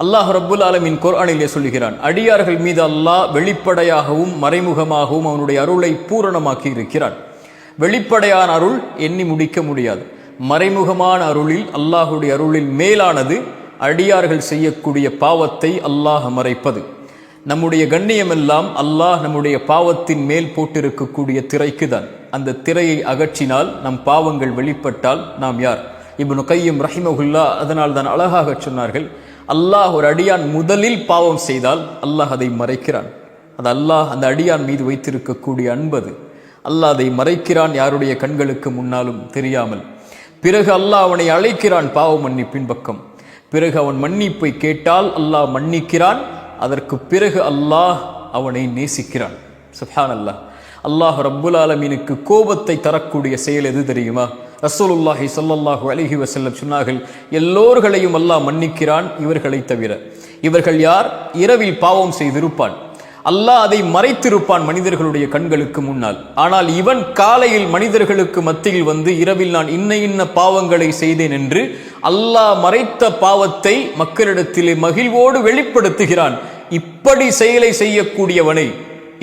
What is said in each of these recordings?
அல்லாஹ் ரப்புல் ஆலமீன் குர்ஆனிலே சொல்கிறான், அடியார்கள் மீது அல்லாஹ் வெளிப்படையாகவும் மறைமுகமாகவும் அவனுடைய அருளை பூரணமாக்கி இருக்கிறான். வெளிப்படையான அருள் எண்ணி முடிக்க முடியாது. மறைமுகமான அருளில் அல்லாஹுடைய அருளில் மேலானது அடியார்கள் செய்யக்கூடிய பாவத்தை அல்லாஹ் மறைப்பது. நம்முடைய கண்ணியமெல்லாம் அல்லாஹ் நம்முடைய பாவத்தின் மேல் போட்டிருக்கக்கூடிய திரைக்கு தான். அந்த திரையை அகற்றினால் நம் பாவங்கள் வெளிப்பட்டால் நாம் யார்? இப்னு கையும் ரஹிமஹுல்லா அதனால் தான் அழகாக சொன்னார்கள், அல்லாஹ் ஒரு அடியான் முதலில் பாவம் செய்தால் அல்லாஹ் அதை மறைக்கிறான். அது அல்லாஹ் அந்த அடியான் மீது வைத்திருக்கக்கூடிய அன்பது. அல்லாஹ் அதை மறைக்கிறான், யாருடைய கண்களுக்கு முன்னாலும் தெரியாமல். பிறகு அல்லாஹ் அவனை அழைக்கிறான் பாவ மன்னிப்பின் பக்கம். பிறகு அவன் மன்னிப்பை கேட்டால் அல்லாஹ் மன்னிக்கிறான். அதற்கு பிறகு அல்லாஹ் அவனை நேசிக்கிறான். சுப்ஹானல்லாஹ். அல்லாஹ் ரப்புல் ஆலமீனுக்கு கோபத்தை தரக்கூடிய செயல் எது தெரியுமா? ரசூலுல்லாஹி ஸல்லல்லாஹு அலைஹி வஸல்லம் சொன்னார்கள், எல்லோர்களையும் அல்லாஹ் மன்னிக்கிறான், இவர்களை தவிர. இவர்கள் யார்? இரவில் பாவம் செய்திருப்பான், அல்லாஹ் அதை மறைத்திருப்பான் மனிதர்களுடைய கண்களுக்கு முன்னால். ஆனால் இவன் காலையில் மனிதர்களுக்கு மத்தியில் வந்து இரவில் நான் இன்ன பாவங்களை செய்தேன் என்று அல்லாஹ் மறைத்த பாவத்தை மக்களிடத்திலே மகிழ்வோடு வெளிப்படுத்துகிறான். இப்படி செயலை செய்யக்கூடியவனை,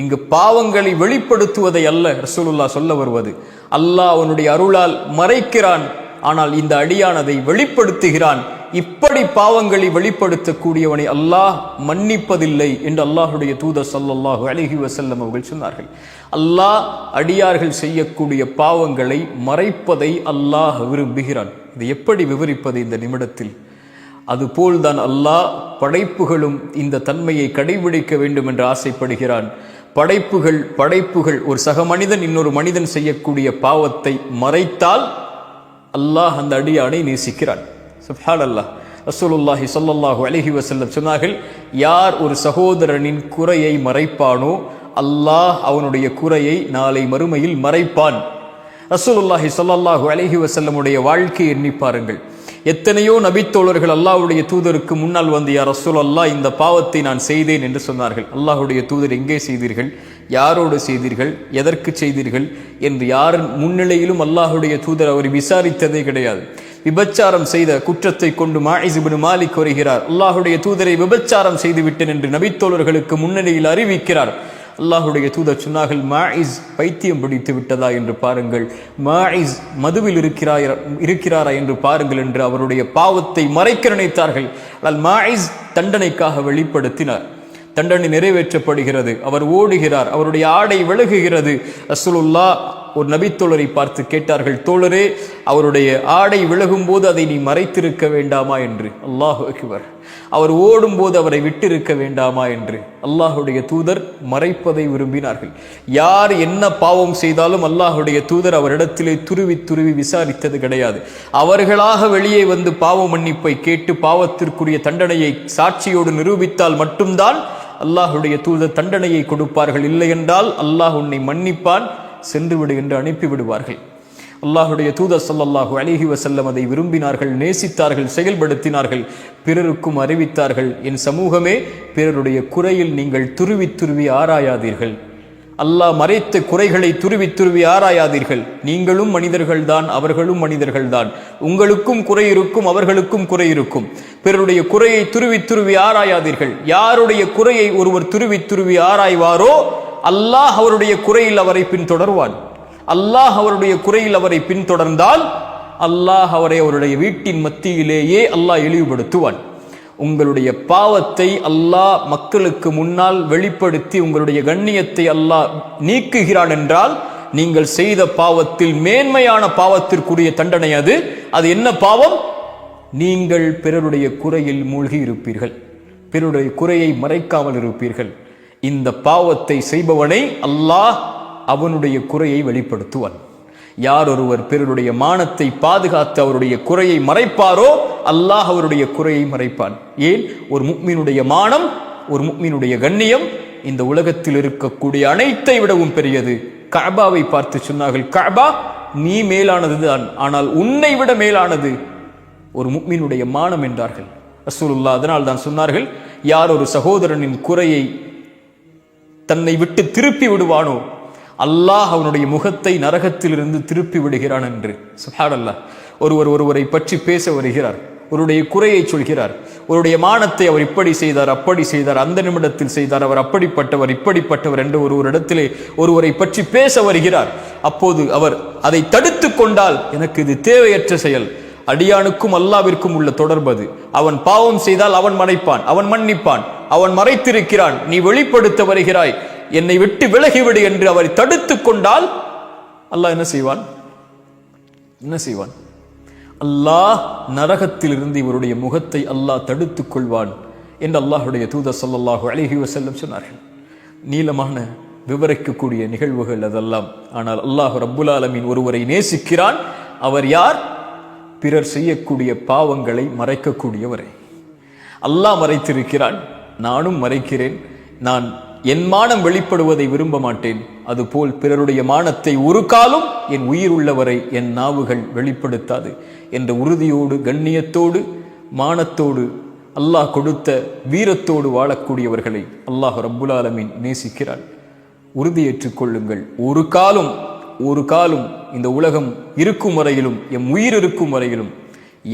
இங்கு பாவங்களை வெளிப்படுத்துவதை அல்ல ரசூலுல்லாஹ் சொல்ல வருவது, அல்லாஹ் அவனுடைய அருளால் மறைக்கிறான், ஆனால் இந்த அடியான் அதை வெளிப்படுத்துகிறான். இப்படி பாவங்களை வெளிப்படுத்தக்கூடியவனை அல்லாஹ் மன்னிப்பதில்லை என்று அல்லாஹுடைய தூதர் ஸல்லல்லாஹு அலைஹி வஸல்லம் அவர்கள் சொன்னார்கள். அல்லாஹ் அடியார்கள் செய்யக்கூடிய பாவங்களை மறைப்பதை அல்லாஹ் விரும்புகிறான். இது எப்படி விவரிப்பது இந்த நிமிடத்தில்? அதுபோல்தான் அல்லாஹ் படைப்புகளும் இந்த தன்மையை கடைபிடிக்க வேண்டும் என்று ஆசைப்படுகிறான். படைப்புகள் ஒரு சக மனிதன் இன்னொரு மனிதன் செய்யக்கூடிய பாவத்தை மறைத்தால் அல்லாஹ் அந்த அடியானை நேசிக்கிறான். சுப்ஹானல்லாஹ். ரசூலுல்லாஹி ஸல்லல்லாஹு அலைஹி வஸல்லம் சொன்னார்கள், யார் ஒரு சகோதரனின் குறையை மறைப்பானோ அல்லாஹ் அவனுடைய குறையை நாளை மறுமையில் மறைப்பான். ரசூலுல்லாஹி ஸல்லல்லாஹு அலைஹி வஸல்லமுடைய வாழ்க்கையை எண்ணி பாருங்கள். எத்தனையோ நபித்தோழர்கள் அல்லாஹ்வுடைய தூதருக்கு முன்னால் வந்து, யா ரசூலல்லாஹ், இந்த பாவத்தை நான் செய்தேன் என்று சொன்னார்கள். அல்லாஹ்வுடைய தூதர், எங்கே செய்தீர்கள், யாரோடு செய்தீர்கள், எதற்கு செய்தீர்கள் என்று யார் முன்னிலையிலும் அல்லாஹ்வுடைய தூதர் அவரை விசாரித்ததே கிடையாது. விபச்சாரம் செய்த குற்றத்தை கொண்டு மாஇஸ் இப்னு மாலிக் வருகிறார். அல்லாஹ்வுடைய தூதரை விபச்சாரம் செய்து விட்டேன் என்று நபித்தோழர்களுக்கு முன்னிலையில் அறிவிக்கிறார். அல்லாஹுடைய தூதர் சொன்னார்கள், மாஇஸ் பைத்தியம் பிடித்து விட்டதா என்று பாருங்கள், மாஇஸ் மதுவில் இருக்கிறாரா என்று பாருங்கள் என்று அவருடைய பாவத்தை மறைக்க நினைத்தார்கள். ஆனால் மாஇஸ் தண்டனைக்காக வெளிப்படுத்தினார். தண்டனை நிறைவேற்றப்படுகிறது, அவர் ஓடுகிறார், அவருடைய ஆடை விலகுகிறது. ரசூலுல்லாஹ் ஒரு நபித்தோழரை பார்த்து கேட்டார்கள், தோழரே, அவருடைய ஆடை விலகும் போது அதை நீ மறைத்திருக்க வேண்டாமா என்று. அல்லாஹு அக்பர். அவர் ஓடும் போது அவரை விட்டிருக்க வேண்டாமா என்று. அல்லாஹுடைய தூதர் மறைப்பதை விரும்பினார்கள். யார் என்ன பாவம் செய்தாலும் அல்லாஹுடைய தூதர் அவரிடத்திலே துருவி விசாரித்தது கிடையாது. அவர்களாக வெளியே வந்து பாவ மன்னிப்பை கேட்டு பாவத்திற்குரிய தண்டனையை சாட்சியோடு நிரூபித்தால் மட்டும்தான் அல்லாஹுடைய தூதர் தண்டனையை கொடுப்பார்கள். இல்லை என்றால் அல்லாஹ் உன்னை மன்னிப்பான், சென்று விடு என்று அனுப்பி விடுவார்கள். அல்லாஹுடைய தூதர் ஸல்லல்லாஹு அலைஹி வஸல்லம் அதை விரும்பினார்கள், நேசித்தார்கள், செயல்படுத்தினார்கள், பிறருக்கும் அறிவித்தார்கள். என் சமூகமே, பிறருடைய குறையில் நீங்கள் துருவி ஆராயாதீர்கள். அல்லாஹ் மறைத்த குறைகளை துருவி ஆராயாதீர்கள். நீங்களும் மனிதர்கள்தான், அவர்களும் மனிதர்கள்தான். உங்களுக்கும் குறை இருக்கும், அவர்களுக்கும் குறை இருக்கும். பிறருடைய குறையை துருவி ஆராயாதீர்கள். யாருடைய குறையை ஒருவர் துருவி ஆராய்வாரோ அல்லாஹ் அவருடைய குறையில் அவரை பின்தொடர்வான். அல்லாஹ் அவருடைய குறையில் அவரை பின்தொடர்ந்தால் அல்லாஹ் அவரை அவருடைய வீட்டின் மத்தியிலேயே அல்லாஹ் இழிவுபடுத்துவான். உங்களுடைய பாவத்தை அல்லாஹ் மக்களுக்கு முன்னால் வெளிப்படுத்தி உங்களுடைய கண்ணியத்தை அல்லாஹ் நீக்குகிறான் என்றால் நீங்கள் செய்த பாவத்தில் மேன்மையான பாவத்திற்குரிய தண்டனை அது என்ன பாவம்? நீங்கள் பிறருடைய குறையில் மூழ்கி இருப்பீர்கள், பிறருடைய குறையை மறைக்காமல் இருப்பீர்கள். இந்த பாவத்தை செய்பவனை அல்லாஹ் அவனுடைய குறையை வெளிப்படுத்துவான். யார் ஒருவர் பிறருடைய மானத்தை பாதுகாத்து அவருடைய குறையை மறைப்பாரோ அல்லாஹ் அவருடைய குறையை மறைப்பான். ஏன்? ஒரு முஃமினுடைய மானம், ஒரு முஃமினுடைய கண்ணியம் இந்த உலகத்தில் இருக்கக்கூடிய அனைத்தை விடவும் பெரியது. கஅபாவை பார்த்து சொன்னார்கள், கஅபா நீ மேலானதுதான், ஆனால் உன்னை விட மேலானது ஒரு முஃமினுடைய மானம் என்றார்கள் ரசூலுல்லாஹ். அதனால் தான் சொன்னார்கள், யார் ஒரு சகோதரனின் குறையை தன்னை விட்டு திருப்பி விடுவானோ அல்லாஹ் அவனுடைய முகத்தை நரகத்திலிருந்து திருப்பி விடுகிறான் என்று. சுப்ஹானல்லாஹ். ஒருவரை பற்றி பேச வருகிறார். ஒருடைய குறையை சொல்கிறார். ஒருடைய மானத்தை அவர் இப்படி செய்தார், அப்படி செய்தார், அந்த நிமிடத்தில் செய்தார், அவர் அப்படிப்பட்டவர், இப்படிப்பட்டவர் என்று ஒரு இடத்திலே ஒருவரை பற்றி பேச வருகிறார். அப்போது அவர் அதை தடுத்து கொண்டால், எனக்கு இது தேவையற்ற செயல். அடியானுக்கும் அல்லாவிற்கும் உள்ள தொடர்பது. அவன் பாவம் செய்தால் அவன் மறைப்பான், அவன் மன்னிப்பான். அவன் மறைத்திருக்கிறான், நீ வெளிப்படுத்த வருகிறாய், என்னை விட்டு விலகிவிடு என்று அவரை தடுத்து கொண்டால் அல்லாஹ் என்ன செய்வான்? என்ன செய்வான்? அல்லாஹ் நரகத்தில் இருந்து இவருடைய முகத்தை அல்லாஹ் தடுத்துக் கொள்வான் என்று அல்லாஹுடைய தூதர் ஸல்லல்லாஹு அலைஹி வஸல்லம் சொன்னார்கள். நீளமான விவரிக்கக்கூடிய நிகழ்வுகள் அதெல்லாம். ஆனால் அல்லாஹ் ரப்புல் ஆலமீன் ஒருவரை நேசிக்கிறான். அவர் யார்? பிறர் செய்யக்கூடிய பாவங்களை மறைக்கக்கூடியவரை. அல்லாஹ் மறைத்திருக்கிறான், நானும் மறைக்கிறேன். நான் என் மானம் வெளிப்படுவதை விரும்ப மாட்டேன். அதுபோல் பிறருடைய மானத்தை ஒரு காலம் என் உயிர் உள்ளவரை என் நாவுகள் வெளிப்படுத்தாது என்ற உறுதியோடு, கண்ணியத்தோடு, மானத்தோடு, அல்லாஹ் கொடுத்த வீரத்தோடு வாழக்கூடியவர்களை அல்லாஹ் ரப்புல் ஆலமீன் நேசிக்கிறான். உறுதியேற்றுக் கொள்ளுங்கள், ஒரு காலம் இந்த உலகம் இருக்கும் வரையிலும், எம் உயிர் இருக்கும் வரையிலும்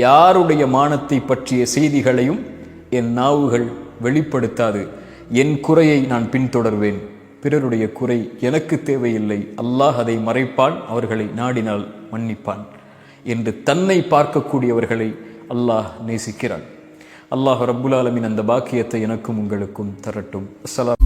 யாருடைய மானத்தை பற்றிய செய்திகளையும் என் நாவுகள் வெளிப்படுத்தாது. என் குறையை நான் பின்தொடர்வேன், பிறருடைய குறை எனக்கு தேவையில்லை. அல்லாஹ் அதை மறைப்பான், அவர்களை நாடினால் மன்னிப்பான் என்று தன்னை பார்க்கக்கூடியவர்களை அல்லாஹ் நேசிக்கிறான். அல்லாஹ் ரப்புல் ஆலமீன் அந்த பாக்கியத்தை எனக்கும் உங்களுக்கும் தரட்டும். அஸ்ஸலாம்.